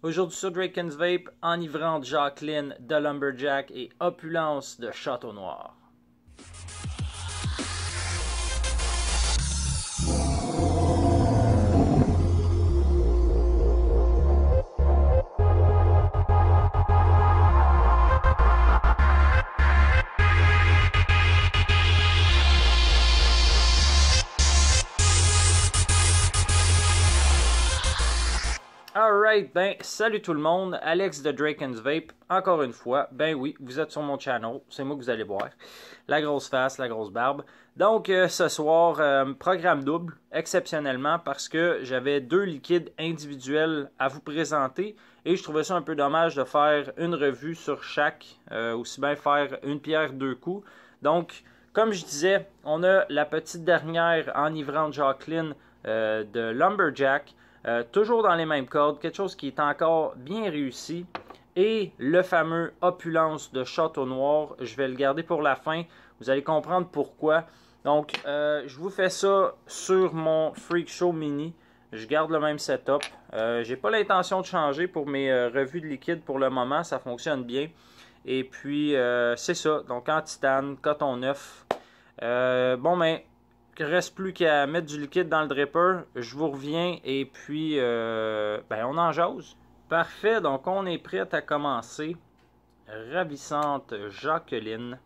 Aujourd'hui sur Draken's Vape, enivrante Jacqueline de Lumberjack et opulence de Château Noir. Alright, ben salut tout le monde, Alex de Draken's Vape, encore une fois, ben oui, vous êtes sur mon channel, c'est moi que vous allez voir, la grosse face, la grosse barbe. Donc ce soir, programme double, exceptionnellement, parce que j'avais deux liquides individuels à vous présenter, et je trouvais ça un peu dommage de faire une revue sur chaque, aussi bien faire une pierre deux coups. Donc, comme je disais, on a la petite dernière enivrante Jacqueline de Lumberjack, toujours dans les mêmes cordes, quelque chose qui est encore bien réussi. Et le fameux opulence de Château Noir, je vais le garder pour la fin. Vous allez comprendre pourquoi. Donc, je vous fais ça sur mon Freak Show Mini. Je garde le même setup. J'ai pas l'intention de changer pour mes revues de liquide pour le moment. Ça fonctionne bien. Et puis, c'est ça. Donc, en titane, coton neuf. Bon, ben... il ne reste plus qu'à mettre du liquide dans le dripper. Je vous reviens et puis ben on en jase. Parfait, donc on est prêt à commencer. Ravissante Jacqueline.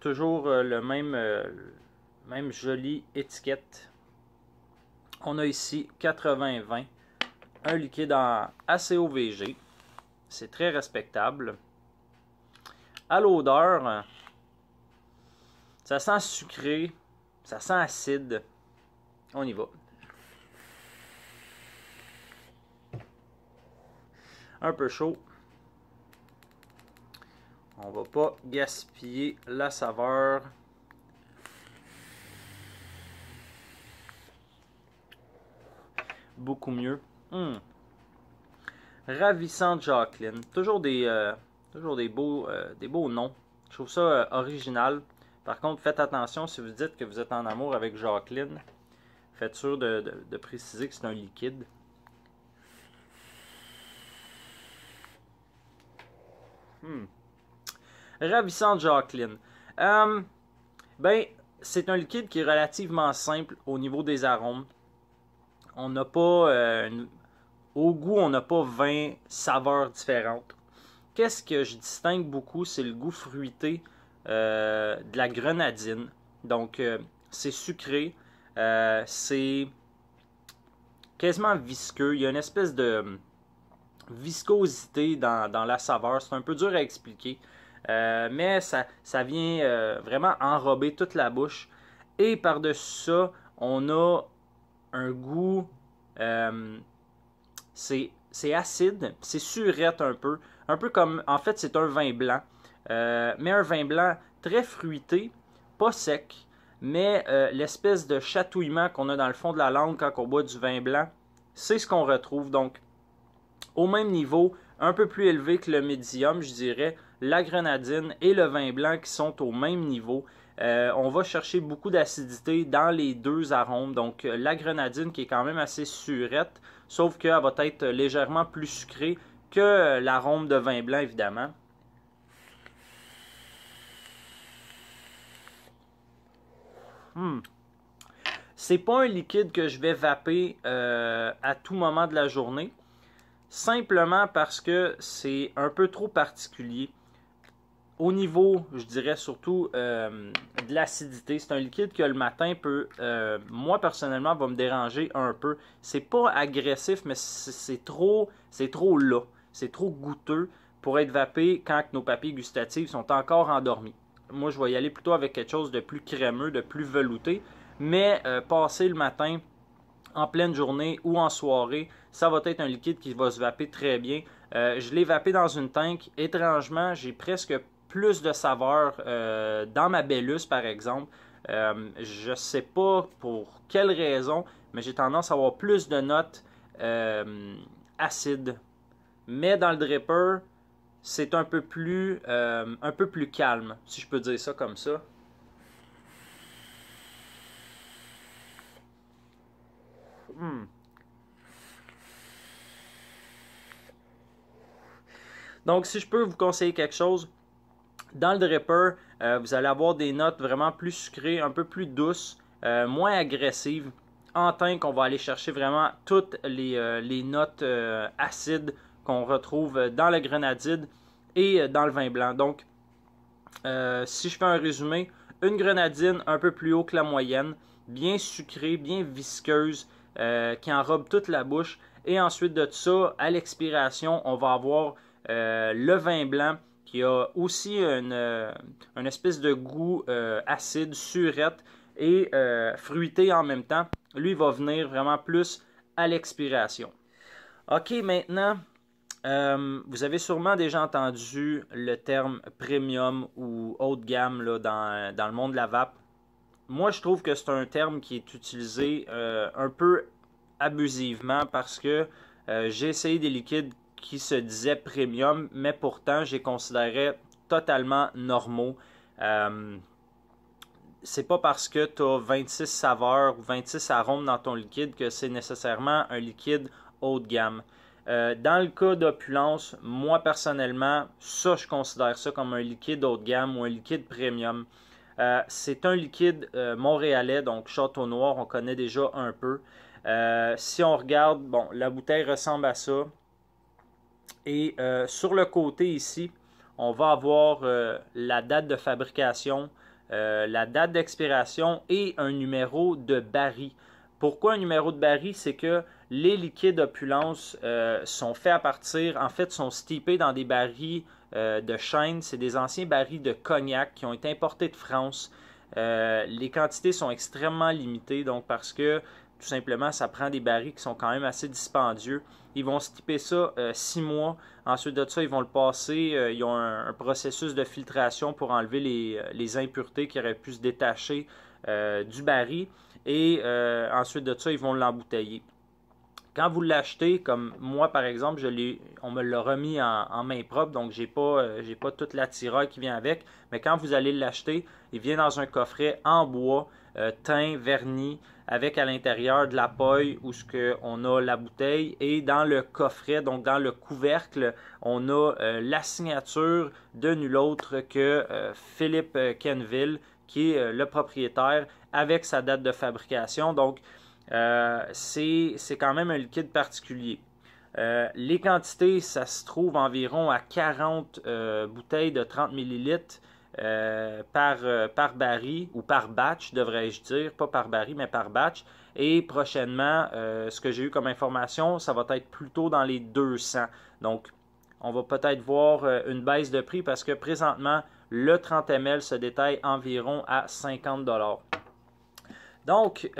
Toujours le même jolie étiquette. On a ici 80-20. Un liquide en assez OVG. C'est très respectable. À l'odeur, ça sent sucré. Ça sent acide. On y va. Un peu chaud. On va pas gaspiller la saveur. Beaucoup mieux. Ravissante Jacqueline. Toujours des beaux noms. Je trouve ça original. Par contre, faites attention si vous dites que vous êtes en amour avec Jacqueline. Faites sûr de préciser que c'est un liquide. Ravissante Jacqueline. Ben, c'est un liquide qui est relativement simple au niveau des arômes. On n'a pas... au goût, on n'a pas 20 saveurs différentes. Qu'est-ce que je distingue beaucoup? C'est le goût fruité. De la grenadine. Donc, c'est sucré. C'est quasiment visqueux. Il y a une espèce de viscosité dans la saveur. C'est un peu dur à expliquer. Mais ça vient vraiment enrober toute la bouche. Et par-dessus ça, on a un goût... c'est acide. C'est surette un peu. Un peu comme... En fait, c'est un vin blanc. Mais un vin blanc très fruité, pas sec, mais l'espèce de chatouillement qu'on a dans le fond de la langue quand on boit du vin blanc, c'est ce qu'on retrouve. Donc, au même niveau, un peu plus élevé que le médium, je dirais, la grenadine et le vin blanc qui sont au même niveau. On va chercher beaucoup d'acidité dans les deux arômes. Donc, la grenadine qui est quand même assez surette, sauf qu'elle va être légèrement plus sucrée que l'arôme de vin blanc, évidemment. C'est pas un liquide que je vais vaper à tout moment de la journée, simplement parce que c'est un peu trop particulier. Au niveau, je dirais surtout de l'acidité, c'est un liquide que le matin peut, moi personnellement, va me déranger un peu. C'est pas agressif, mais c'est trop là. C'est trop goûteux pour être vapé quand nos papilles gustatives sont encore endormies. Moi, je vais y aller plutôt avec quelque chose de plus crémeux, de plus velouté. Mais passer le matin, en pleine journée ou en soirée, ça va être un liquide qui va se vaper très bien. Je l'ai vapé dans une tank. Étrangement, j'ai presque plus de saveur dans ma Bellus, par exemple. Je sais pas pour quelle raison, mais j'ai tendance à avoir plus de notes acides. Mais dans le dripper, c'est un peu plus calme, si je peux dire ça comme ça. Donc, si je peux vous conseiller quelque chose, dans le dripper, vous allez avoir des notes vraiment plus sucrées, un peu plus douces, moins agressives. En tank, on va aller chercher vraiment toutes les notes acides qu'on retrouve dans le grenadine et dans le vin blanc. Donc, si je fais un résumé, une grenadine un peu plus haut que la moyenne, bien sucrée, bien visqueuse, qui enrobe toute la bouche. Et ensuite de ça, à l'expiration, on va avoir le vin blanc qui a aussi une espèce de goût acide, surette et fruité en même temps. Lui, il va venir vraiment plus à l'expiration. OK, maintenant, vous avez sûrement déjà entendu le terme premium ou haut de gamme là, dans le monde de la vape. Moi, je trouve que c'est un terme qui est utilisé un peu abusivement parce que j'ai essayé des liquides qui se disaient premium, mais pourtant, je les considérais totalement normaux. C'est pas parce que tu as 26 saveurs ou 26 arômes dans ton liquide que c'est nécessairement un liquide haut de gamme. Dans le cas d'Opulence, moi personnellement, ça je considère ça comme un liquide haut de gamme ou un liquide premium. C'est un liquide montréalais, donc Château Noir, on connaît déjà un peu. Si on regarde, bon, la bouteille ressemble à ça. Et sur le côté ici, on va avoir la date de fabrication, la date d'expiration et un numéro de baril. Pourquoi un numéro de baril? C'est que les liquides Opulence sont faits à partir, en fait, sont steepés dans des barils de chêne. C'est des anciens barils de cognac qui ont été importés de France. Les quantités sont extrêmement limitées, donc parce que tout simplement, ça prend des barils qui sont quand même assez dispendieux. Ils vont steeper ça 6 mois. Ensuite de ça, ils vont le passer. Ils ont un processus de filtration pour enlever les impuretés qui auraient pu se détacher du baril. Et ensuite de ça, ils vont l'embouteiller. Quand vous l'achetez, comme moi par exemple, on me l'a remis en main propre, donc j'ai pas toute la tiraille qui vient avec. Mais quand vous allez l'acheter, il vient dans un coffret en bois, teint, verni, avec à l'intérieur de la paille où on a la bouteille. Et dans le coffret, donc dans le couvercle, on a la signature de nul autre que Philippe Kenville, qui est le propriétaire, avec sa date de fabrication. Donc, c'est quand même un liquide particulier. Les quantités, ça se trouve environ à 40 bouteilles de 30 ml par baril, ou par batch, devrais-je dire, pas par baril, mais par batch. Et prochainement, ce que j'ai eu comme information, ça va être plutôt dans les 200. Donc, on va peut-être voir une baisse de prix parce que présentement, le 30 ml se détaille environ à 50 $. Donc,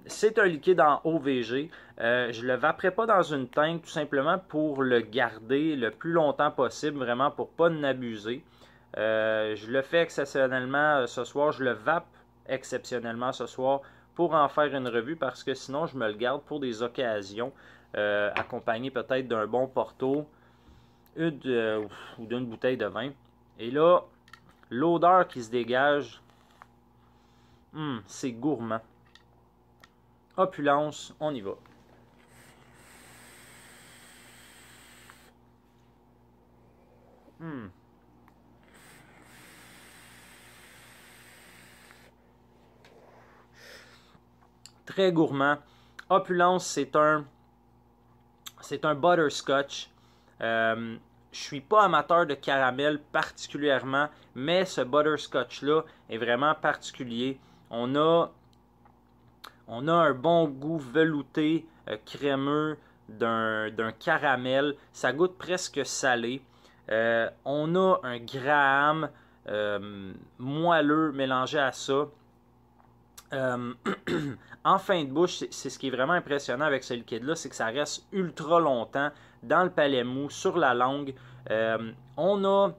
c'est un liquide en OVG. Je ne le vaperai pas dans une tank tout simplement pour le garder le plus longtemps possible, vraiment pour ne pas en abuser. Je le fais exceptionnellement ce soir, je le vape exceptionnellement ce soir pour en faire une revue parce que sinon je me le garde pour des occasions, accompagné peut-être d'un bon Porto ou d'une bouteille de vin. Et là, l'odeur qui se dégage, c'est gourmand. Opulence, on y va. Très gourmand. Opulence, c'est un butterscotch. Je suis pas amateur de caramel particulièrement, mais ce butterscotch-là est vraiment particulier. On a un bon goût velouté, crémeux d'un caramel. Ça goûte presque salé. On a un Graham moelleux mélangé à ça. En fin de bouche, c'est ce qui est vraiment impressionnant avec ce liquide-là, c'est que ça reste ultra longtemps dans le palais mou, sur la langue. On a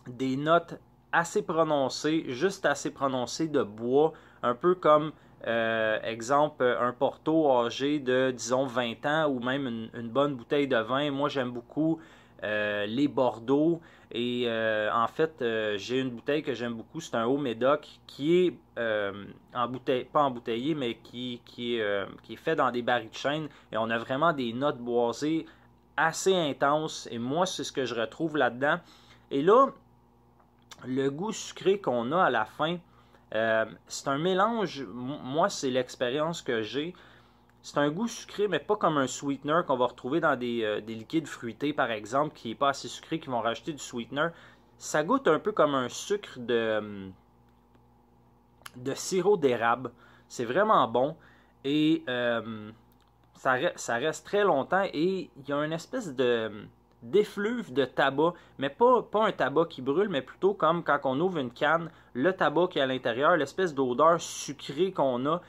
des notes assez prononcées, juste assez prononcées de bois, un peu comme, exemple, un Porto âgé de, disons, 20 ans ou même une bonne bouteille de vin. Moi, j'aime beaucoup les Bordeaux. Et en fait, j'ai une bouteille que j'aime beaucoup, c'est un Haut Médoc qui est pas embouteillé, mais qui est fait dans des barils de chêne. Et on a vraiment des notes boisées assez intense et moi, c'est ce que je retrouve là-dedans. Et là, le goût sucré qu'on a à la fin, c'est un mélange, moi, c'est l'expérience que j'ai. C'est un goût sucré, mais pas comme un sweetener qu'on va retrouver dans des liquides fruités, par exemple, qui n'est pas assez sucré, qui vont rajouter du sweetener. Ça goûte un peu comme un sucre de sirop d'érable. C'est vraiment bon. Et ça reste très longtemps. Et il y a une espèce d'effluve de tabac, mais pas un tabac qui brûle, mais plutôt comme quand on ouvre une canne, le tabac qui est à l'intérieur, l'espèce d'odeur sucrée qu'on a.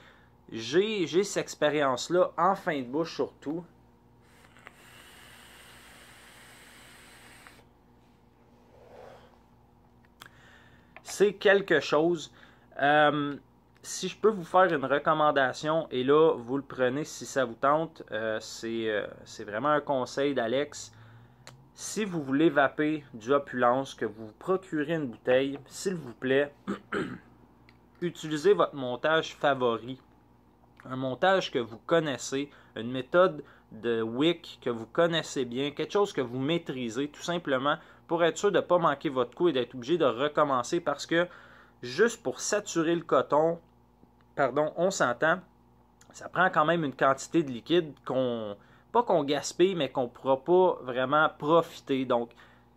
J'ai cette expérience-là en fin de bouche surtout. C'est quelque chose. Si je peux vous faire une recommandation, et là, vous le prenez si ça vous tente, c'est vraiment un conseil d'Alex. Si vous voulez vaper du Opulence, que vous vous procurez une bouteille, s'il vous plaît, utilisez votre montage favori. Un montage que vous connaissez, une méthode de wick que vous connaissez bien, quelque chose que vous maîtrisez tout simplement pour être sûr de ne pas manquer votre coup et d'être obligé de recommencer parce que juste pour saturer le coton, on s'entend, ça prend quand même une quantité de liquide pas qu'on gaspille, mais qu'on ne pourra pas vraiment profiter. Donc,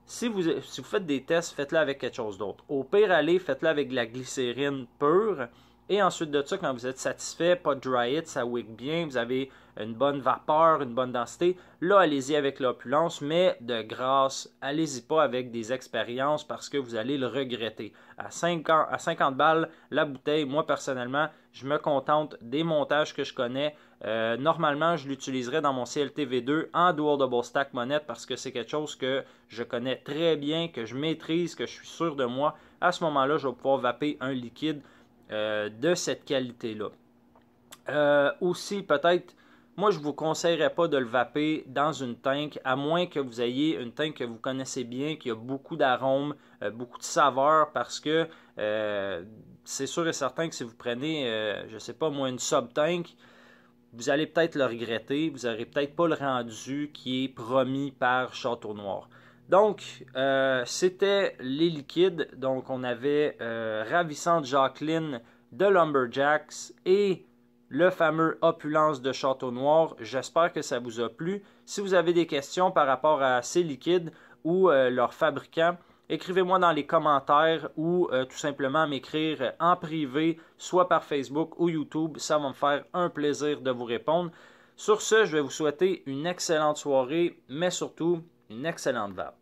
si vous faites des tests, faites-le avec quelque chose d'autre. Au pire, allez, faites-le avec de la glycérine pure. Et ensuite de ça, quand vous êtes satisfait, pas de dry it, ça wick bien, vous avez une bonne vapeur, une bonne densité, là, allez-y avec l'opulence, mais de grâce, allez-y pas avec des expériences parce que vous allez le regretter. À 50 balles, la bouteille, moi, personnellement, je me contente des montages que je connais. Normalement, je l'utiliserai dans mon CLTV2 en Dual Double Stack Monette parce que c'est quelque chose que je connais très bien, que je maîtrise, que je suis sûr de moi. À ce moment-là, je vais pouvoir vaper un liquide de cette qualité-là. Aussi, peut-être, moi, je ne vous conseillerais pas de le vaper dans une tank, à moins que vous ayez une tank que vous connaissez bien, qui a beaucoup d'arômes, beaucoup de saveurs, parce que c'est sûr et certain que si vous prenez, je ne sais pas moi, une sub-tank, vous allez peut-être le regretter, vous n'aurez peut-être pas le rendu qui est promis par Château Noir. Donc, c'était les liquides. Donc, on avait Ravissante Jacqueline de Lumberjacks et le fameux Opulence de Château Noir. J'espère que ça vous a plu. Si vous avez des questions par rapport à ces liquides ou leurs fabricants, écrivez-moi dans les commentaires ou tout simplement m'écrire en privé, soit par Facebook ou YouTube. Ça va me faire un plaisir de vous répondre. Sur ce, je vais vous souhaiter une excellente soirée, mais surtout une excellente vape.